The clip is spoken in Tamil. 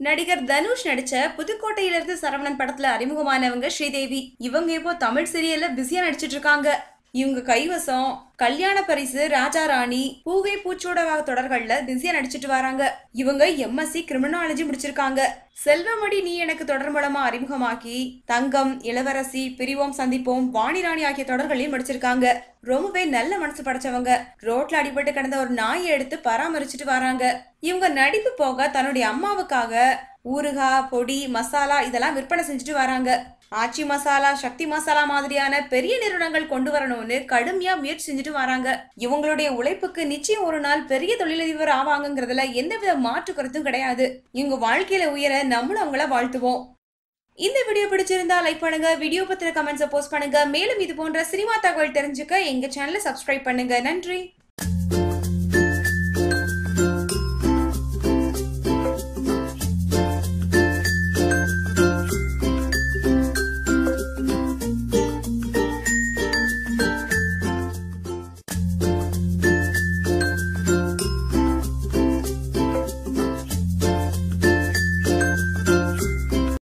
நடிகர் தனுஷ் நடிச்ச புதுக்கோட்டையிலிருந்து சரவணன் படத்துல அறிமுகமானவங்க ஸ்ரீதேவி. இவங்க இப்போ தமிழ் சீரியல்ல பிஸியா நடிச்சிட்டு இருக்காங்க. இவங்க கைவசம் கல்யாண பரிசு, ராஜா ராணி, பூவே பூச்சோட தொடர்கள்ல பிஸியா நடிச்சிட்டு வராங்க. இவங்க எம்எஸ்சி கிரிமினாலஜி முடிச்சிருக்காங்க. செல்வமடி நீ எனக்கு தொடர் மூலமா அறிமுகமாக்கி தங்கம், இளவரசி, பிரிவோம் சந்திப்போம், வாணி ராணி ஆகிய தொடர்களையும் படிச்சிருக்காங்க. ரொம்பவே நல்ல மனசு படைச்சவங்க. ரோட்ல அடிபட்டு கிடந்த ஒரு நாயை எடுத்து பராமரிச்சுட்டு வராங்க. இவங்க நடிப்பு போக தன்னுடைய அம்மாவுக்காக ஊறுகாய், பொடி, மசாலா இதெல்லாம் விற்பனை செஞ்சுட்டு வராங்க. ஆச்சி மசாலா, சக்தி மசாலா மாதிரியான பெரிய நிறுவனங்கள் கொண்டு வரணும்னு கடுமையா முயற்சி செஞ்சுட்டு வராங்க. இவங்களுடைய உழைப்புக்கு நிச்சயம் ஒரு நாள் பெரிய தொழிலதிபர் ஆவாங்கிறதுல எந்தவித மாற்று கருத்தும் கிடையாது. இவங்க வாழ்க்கையில உயர நம்மளும் அவங்கள வாழ்த்துவோம். இந்த வீடியோ பிடிச்சிருந்தா லைக் பண்ணுங்க, வீடியோ பத்தின கமெண்ட்ஸை போஸ்ட் பண்ணுங்க. மேலும் இது போன்ற சினிமா தகவல் தெரிஞ்சுக்க எங்க சேனலை சப்ஸ்கிரைப் பண்ணுங்க. நன்றி.